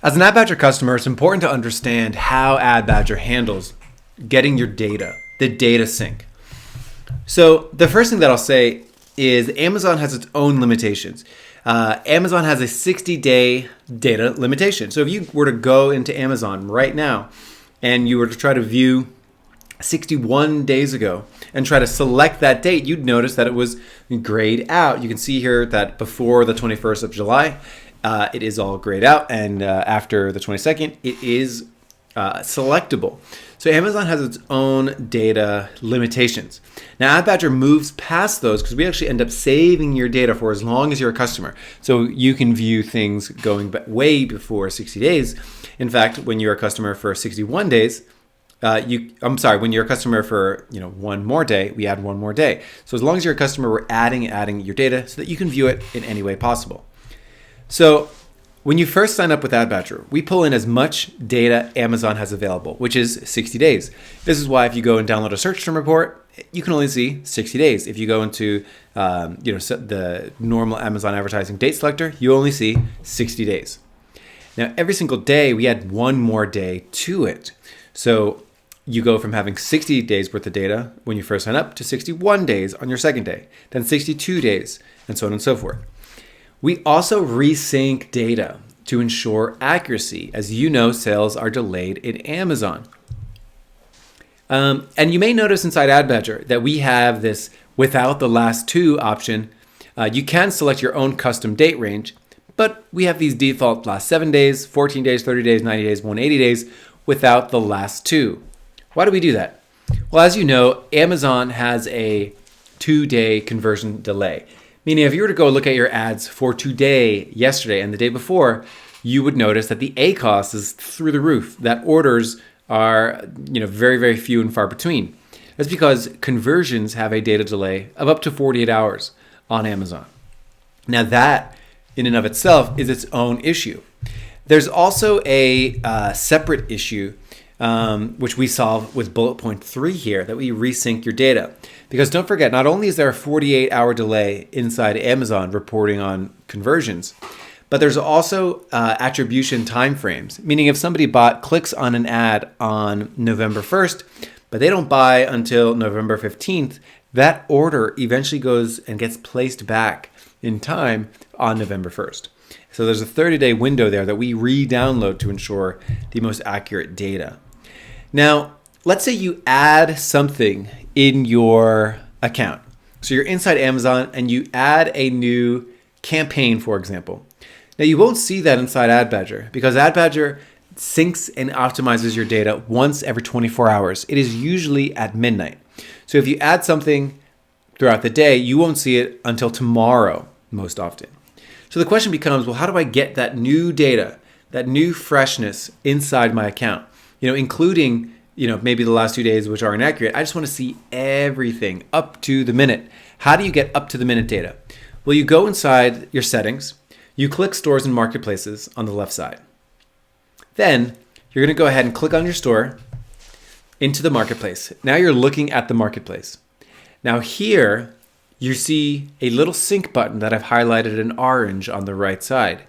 As an AdBadger customer, it's important to understand how AdBadger handles getting your data, the data sync. So the first thing that I'll say is Amazon has its own limitations. Amazon has a 60-day data limitation. So if you were to go into Amazon right now and you were to try to view 61 days ago and try to select that date, you'd notice that it was grayed out. You can see here that before the 21st of July, it is all grayed out, and after the 22nd, it is selectable. So Amazon has its own data limitations. Now, AdBadger moves past those because we actually end up saving your data for as long as you're a customer. So you can view things going way before 60 days. In fact, when you're a customer for 61 days, when you're a customer for one more day, we add one more day. So as long as you're a customer, we're adding your data so that you can view it in any way possible. So when you first sign up with AdBadger, we pull in as much data Amazon has available, which is 60 days. This is why if you go and download a search term report, you can only see 60 days. If you go into the normal Amazon advertising date selector, you only see 60 days. Now, every single day, we add one more day to it. So you go from having 60 days worth of data when you first sign up to 61 days on your second day, then 62 days, and so on and so forth. We also resync data to ensure accuracy. As you know, sales are delayed in Amazon. And you may notice inside AdBadger that we have this without the last two option. You can select your own custom date range, but we have these default last 7 days, 14 days, 30 days, 90 days, 180 days without the last two. Why do we do that? Well, as you know, Amazon has a 2-day conversion delay. Meaning if you were to go look at your ads for today, yesterday, and the day before, you would notice that the ACoS is through the roof, that orders are very, very few and far between. That's because conversions have a data delay of up to 48 hours on Amazon. Now that, in and of itself, is its own issue. There's also a separate issue which we solve with bullet point 3 here, that we resync your data. Because don't forget, not only is there a 48-hour delay inside Amazon reporting on conversions, but there's also attribution timeframes. Meaning if somebody clicks on an ad on November 1st, but they don't buy until November 15th, that order eventually goes and gets placed back in time on November 1st. So there's a 30-day window there that we re-download to ensure the most accurate data. Now, let's say you add something in your account. So you're inside Amazon and you add a new campaign, for example. Now you won't see that inside AdBadger because AdBadger syncs and optimizes your data once every 24 hours. It is usually at midnight. So if you add something throughout the day, you won't see it until tomorrow most often. So the question becomes, well, how do I get that new data, that new freshness inside my account? Including, maybe the last 2 days, which are inaccurate. I just want to see everything up to the minute. How do you get up to the minute data? Well, you go inside your settings, you click stores and marketplaces on the left side. Then you're going to go ahead and click on your store into the marketplace. Now you're looking at the marketplace. Now here you see a little sync button that I've highlighted in orange on the right side.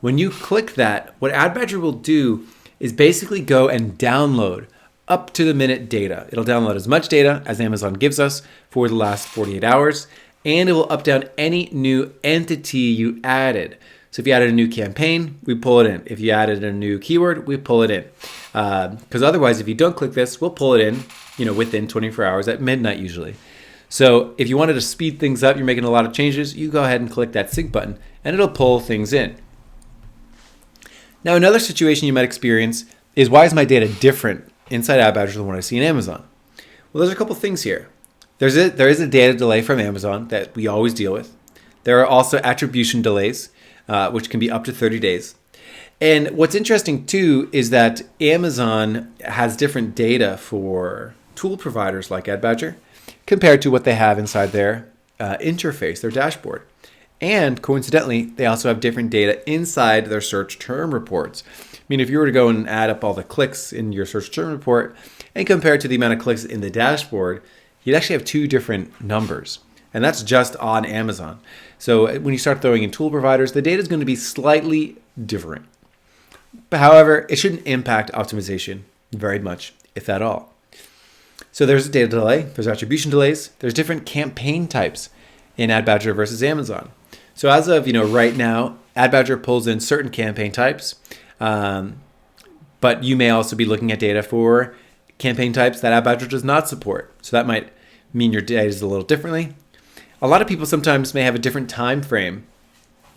When you click that, what AdBadger will do is basically go and download up to the minute data. It'll download as much data as Amazon gives us for the last 48 hours, and it will up down any new entity you added. So if you added a new campaign, we pull it in. If you added a new keyword, we pull it in. Because otherwise, if you don't click this, we'll pull it in, within 24 hours at midnight usually. So if you wanted to speed things up, you're making a lot of changes, you go ahead and click that sync button, and it'll pull things in. Now, another situation you might experience is, why is my data different inside AdBadger than what I see in Amazon? Well, there's a couple things here. There is a data delay from Amazon that we always deal with. There are also attribution delays, which can be up to 30 days. And what's interesting too is that Amazon has different data for tool providers like AdBadger compared to what they have inside their interface, their dashboard. And coincidentally, they also have different data inside their search term reports. I mean, if you were to go and add up all the clicks in your search term report and compare it to the amount of clicks in the dashboard, you'd actually have two different numbers. And that's just on Amazon. So when you start throwing in tool providers, the data is going to be slightly different. But however, it shouldn't impact optimization very much, if at all. So there's a data delay, there's attribution delays, there's different campaign types in AdBadger versus Amazon. So as of right now, AdBadger pulls in certain campaign types, but you may also be looking at data for campaign types that AdBadger does not support. So that might mean your data is a little differently. A lot of people sometimes may have a different time frame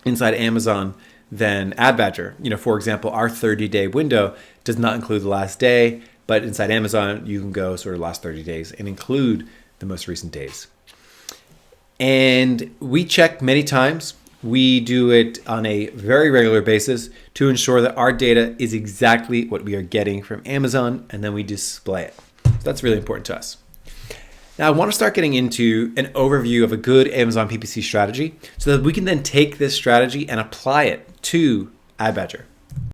inside Amazon than AdBadger. For example, our 30-day window does not include the last day, but inside Amazon, you can go sort of last 30 days and include the most recent days. And we check many times. We do it on a very regular basis to ensure that our data is exactly what we are getting from Amazon, and then we display it. So that's really important to us. Now, I want to start getting into an overview of a good Amazon PPC strategy so that we can then take this strategy and apply it to AdBadger.